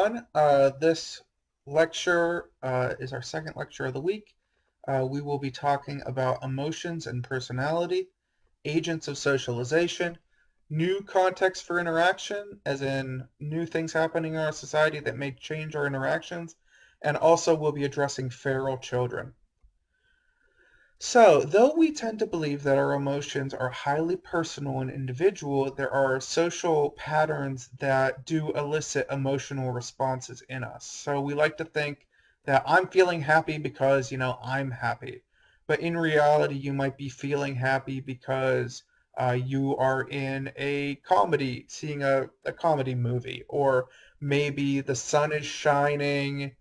everyone. This lecture is our second lecture of the week. We will be talking about emotions and personality, agents of socialization, new context for interaction, as in new things happening in our society that may change our interactions, and also we'll be addressing feral children. So, though we tend to believe that our emotions are highly personal and individual, there are social patterns that do elicit emotional responses in us. So, we like to think that I'm feeling happy because, I'm happy. But in reality, you might be feeling happy because you are in a comedy, seeing a comedy movie, or maybe the sun is shining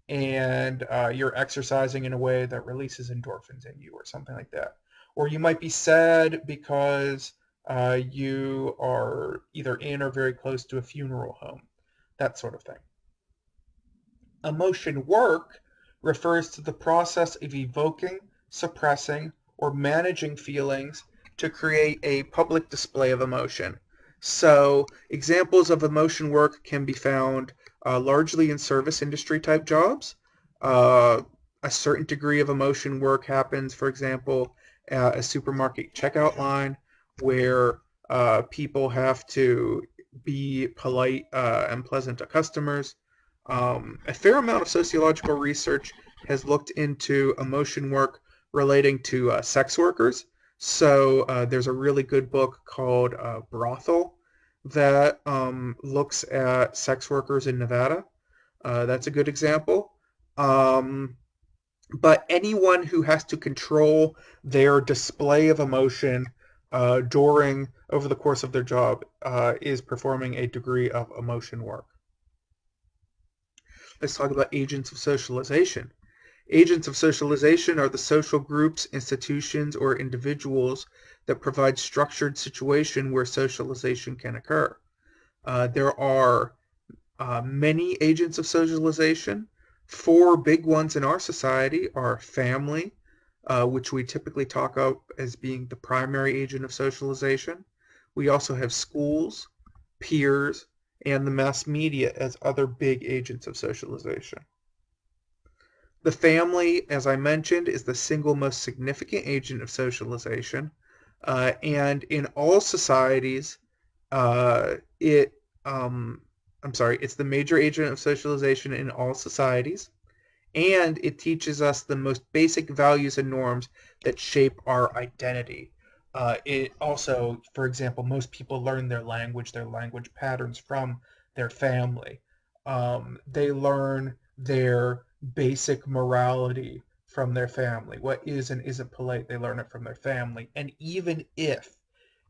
and you're exercising in a way that releases endorphins in you or something like that. Or you might be sad because you are either in or very close to a funeral home, that sort of thing. Emotion work refers to the process of evoking, suppressing, or managing feelings to create a public display of emotion. So, examples of emotion work can be found largely in service industry type jobs. Uh, a certain degree of emotion work happens, for example, at a supermarket checkout line where people have to be polite and pleasant to customers. A fair amount of sociological research has looked into emotion work relating to sex workers. So there's a really good book called Brothel that looks at sex workers in Nevada. That's a good example. Um, but anyone who has to control their display of emotion during over the course of their job is performing a degree of emotion work. Let's talk about agents of socialization. Agents of socialization are the social groups, institutions, or individuals that provide structured situation where socialization can occur. There are many agents of socialization. Four big ones in our society are family, which we typically talk of as being the primary agent of socialization. We also have schools, peers, and the mass media as other big agents of socialization. The family, as I mentioned, is the single most significant agent of socialization. And in all societies, it, I'm sorry, it's the major agent of socialization in all societies. And it teaches us the most basic values and norms that shape our identity. It also, for example, most people learn their language patterns from their family. They learn their basic morality from their family. What is and isn't polite, they learn it from their family. And even if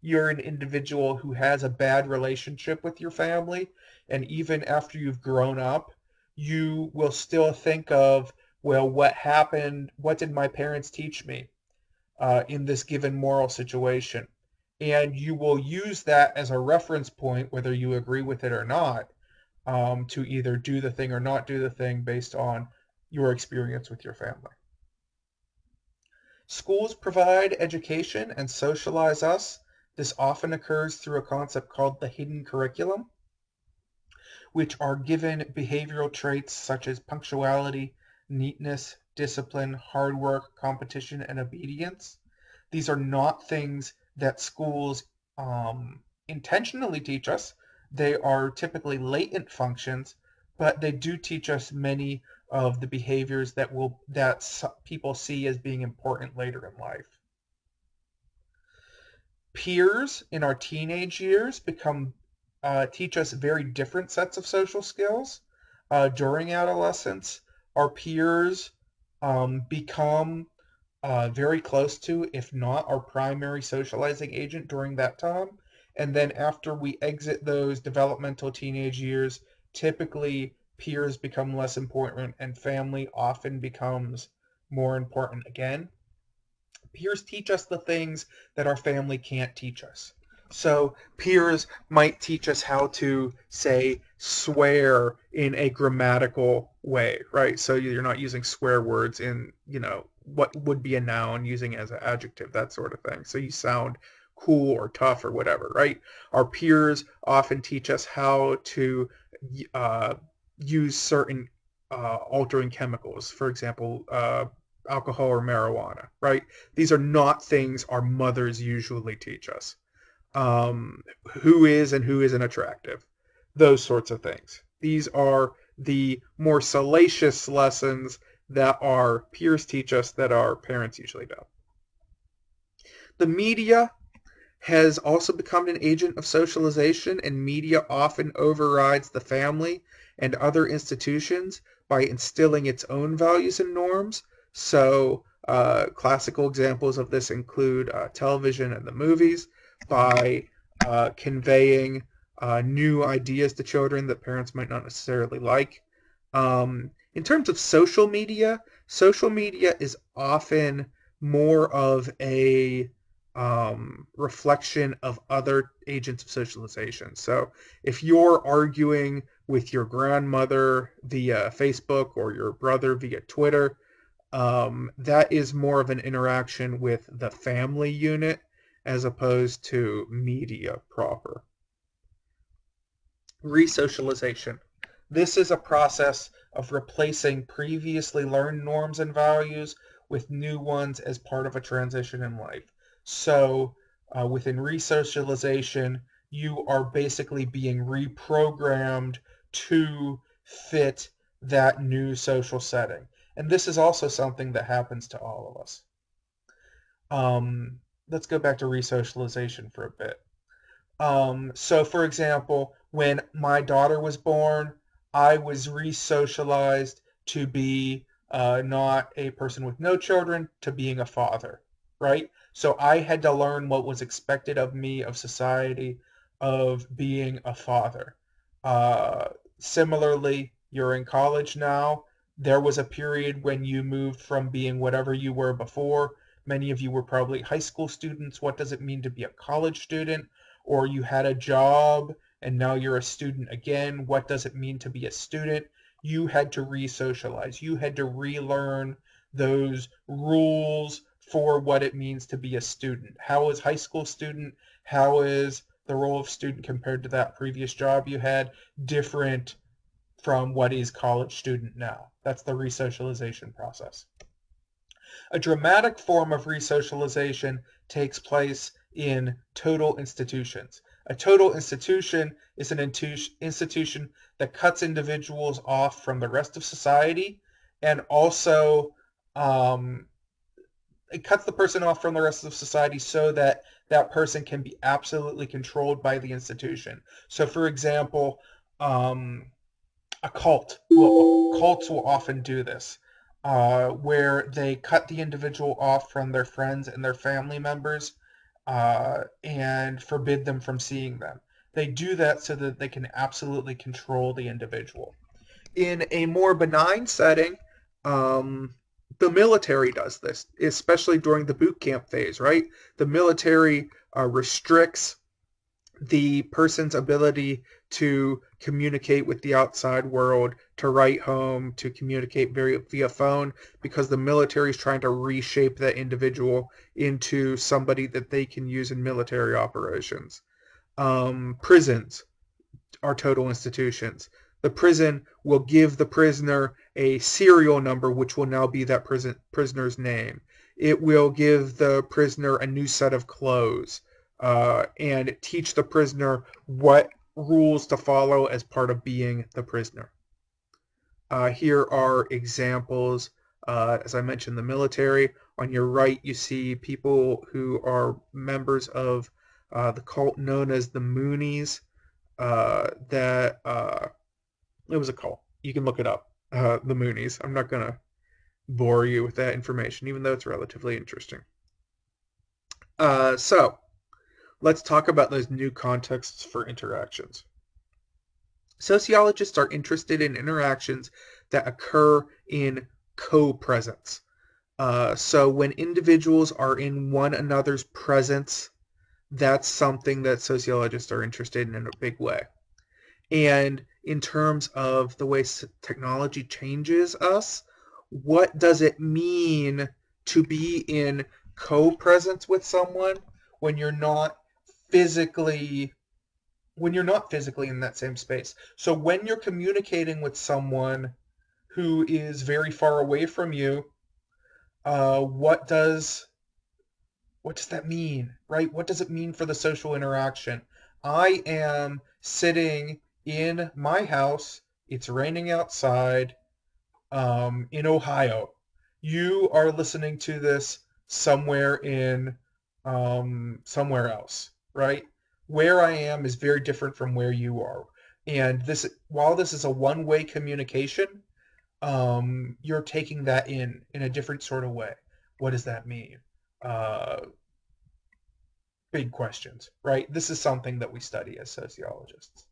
you're an individual who has a bad relationship with your family, and even after you've grown up, you will still think of, well, what happened? What did my parents teach me in this given moral situation? And you will use that as a reference point, whether you agree with it or not, to either do the thing or not do the thing based on your experience with your family. Schools provide education and socialize us. This often occurs through a concept called the hidden curriculum, which are given behavioral traits such as punctuality, neatness, discipline, hard work, competition, and obedience. These are not things that schools intentionally teach us. They are typically latent functions, but they do teach us many of the behaviors that people see as being important later in life. Peers in our teenage years become teach us very different sets of social skills. During adolescence, our peers become very close to, if not our primary socializing agent during that time. And then after we exit those developmental teenage years, typically peers become less important and family often becomes more important again. Peers teach us the things that our family can't teach us. So peers might teach us how to say swear in a grammatical way, right? So you're not using swear words in, what would be a noun using it as an adjective, that sort of thing. So you sound cool or tough or whatever, right? Our peers often teach us how to uh, use certain altering chemicals, for example, alcohol or marijuana, right? These are not things our mothers usually teach us. Who is and who isn't attractive, those sorts of things. These are the more salacious lessons that our peers teach us that our parents usually don't. The media has also become an agent of socialization, and media often overrides the family and other institutions by instilling its own values and norms. So, classical examples of this include television and the movies, by conveying new ideas to children that parents might not necessarily like. In terms of social media is often more of a reflection of other agents of socialization. So if you're arguing with your grandmother via Facebook or your brother via Twitter, that is more of an interaction with the family unit as opposed to media proper. Resocialization. This is a process of replacing previously learned norms and values with new ones as part of a transition in life. So, within resocialization, you are basically being reprogrammed to fit that new social setting. And this is also something that happens to all of us. Let's go back to resocialization for a bit. So, for example, when my daughter was born, I was re-socialized to be not a person with no children, to being a father, right? So I had to learn what was expected of me, of society, of being a father. Uh, Similarly, you're in college now. There was a period when you moved from being whatever you were before. Many of you were probably high school students. What does it mean to be a college student? Or you had a job and now you're a student again. What does it mean to be a student? You had to re-socialize. You had to relearn those rules for what it means to be a student. How is high school student? How is the role of student compared to that previous job you had different from what is college student now? That's the resocialization process. A dramatic form of resocialization takes place in total institutions. A total institution is an institution that cuts individuals off from the rest of society, and also um, it cuts the person off from the rest of society so that that person can be absolutely controlled by the institution. So, for example, um, a cults will often do this, where they cut the individual off from their friends and their family members, and forbid them from seeing them. They do that so that they can absolutely control the individual. In a more benign setting, um, the military does this, especially during the boot camp phase, right? The military restricts the person's ability to communicate with the outside world, to write home, to communicate via phone, because the military is trying to reshape that individual into somebody that they can use in military operations. Prisons are total institutions. The prison will give the prisoner a serial number, which will now be that prisoner's name. It will give the prisoner a new set of clothes, and teach the prisoner what rules to follow as part of being the prisoner. Here are examples. As I mentioned, the military. On your right, you see people who are members of the cult known as the Moonies. That It was a cult. You can look it up. The Moonies. I'm not gonna bore you with that information, even though it's relatively interesting. So let's talk about those new contexts for interactions. Sociologists are interested in interactions that occur in copresence. So when individuals are in one another's presence, that's something that sociologists are interested in a big way. And in terms of the way technology changes us, what does it mean to be in co-presence with someone when you're not physically when you're not physically in that same space. So when you're communicating with someone who is very far away from you, what does that mean, right? What does it mean for the social interaction? I am sitting in my house. It's raining outside, in Ohio. You are listening to this somewhere in somewhere else, right? Where I am is very different from where you are. And while this is a one-way communication, you're taking that in a different sort of way. What does that mean? Uh, Big questions, right? This is something that we study as sociologists.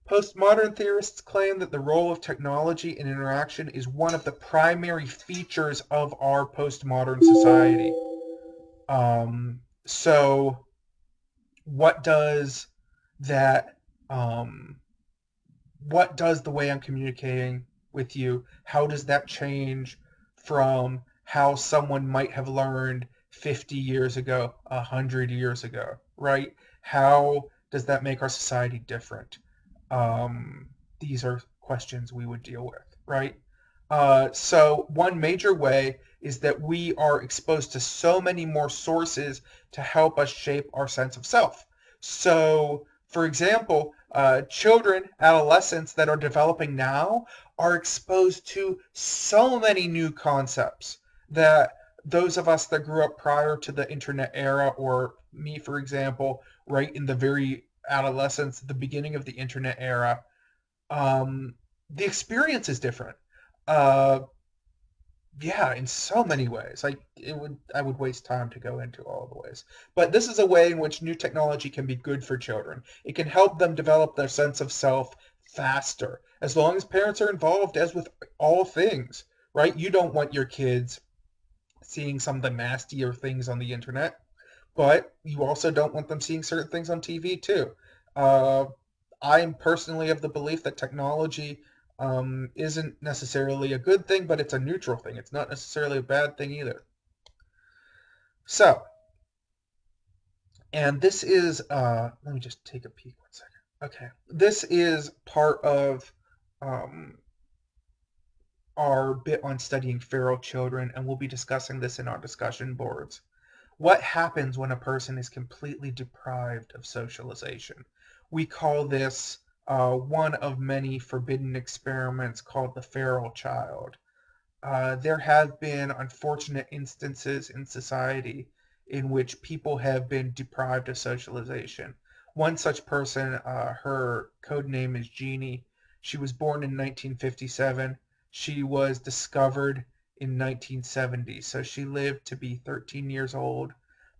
Postmodern theorists claim that the role of technology in interaction is one of the primary features of our postmodern society. So, what does that, um, what does the way I'm communicating with you, how does that change from how someone might have learned 50 years ago, 100 years ago, right? How does that make our society different? Um, these are questions we would deal with, right? So one major way is that we are exposed to so many more sources to help us shape our sense of self. So, for example, children, adolescents that are developing now are exposed to so many new concepts that those of us that grew up prior to the internet era, or me, for example, right in the very adolescence, the beginning of the internet era, um, the experience is different. Uh, yeah, in so many ways. I would waste time to go into all the ways. But this is a way in which new technology can be good for children. It can help them develop their sense of self faster, as long as parents are involved, as with all things, right? You don't want your kids seeing some of the nastier things on the internet, but you also don't want them seeing certain things on TV too. Uh, I'm personally of the belief that technology isn't necessarily a good thing, but it's a neutral thing. It's not necessarily a bad thing either. So, and this is, let me just take a peek 1 second. Okay. This is part of um, our bit on studying feral children, and we'll be discussing this in our discussion boards. What happens when a person is completely deprived of socialization? We call this one of many forbidden experiments called the feral child. There have been unfortunate instances in society in which people have been deprived of socialization. One such person, her code name is Genie. She was born in 1957. She was discovered in 1970. So she lived to be 13 years old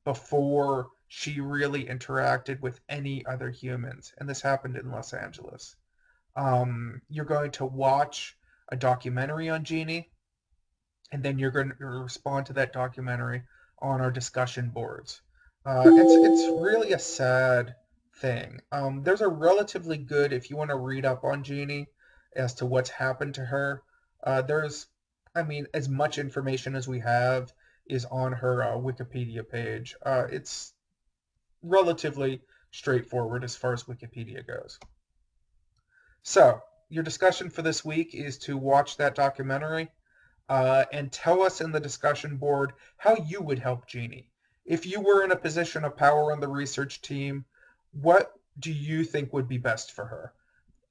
before she really interacted with any other humans. And this happened in Los Angeles. You're going to watch a documentary on Genie, and then you're going to respond to that documentary on our discussion boards. It's really a sad thing. There's a relatively good, if you want to read up on Jeannie as to what's happened to her. There's, I mean, as much information as we have is on her Wikipedia page. It's relatively straightforward as far as Wikipedia goes. So, your discussion for this week is to watch that documentary and tell us in the discussion board how you would help Jeannie. If you were in a position of power on the research team, what do you think would be best for her?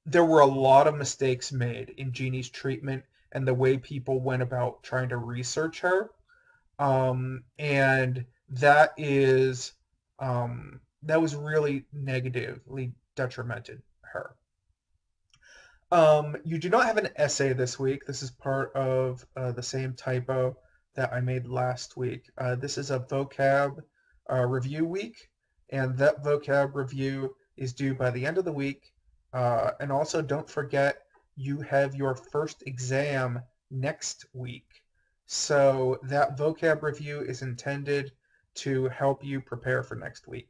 There were a lot of mistakes made in Jeannie's treatment and the way people went about trying to research her. And that was really negatively detrimented her. You do not have an essay this week. This is part of the same typo that I made last week. This is a vocab review week, and that vocab review is due by the end of the week. And also, don't forget, you have your first exam next week. So that vocab review is intended to help you prepare for next week.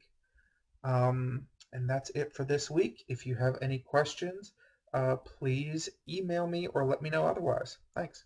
And that's it for this week. If you have any questions, please email me or let me know otherwise. Thanks.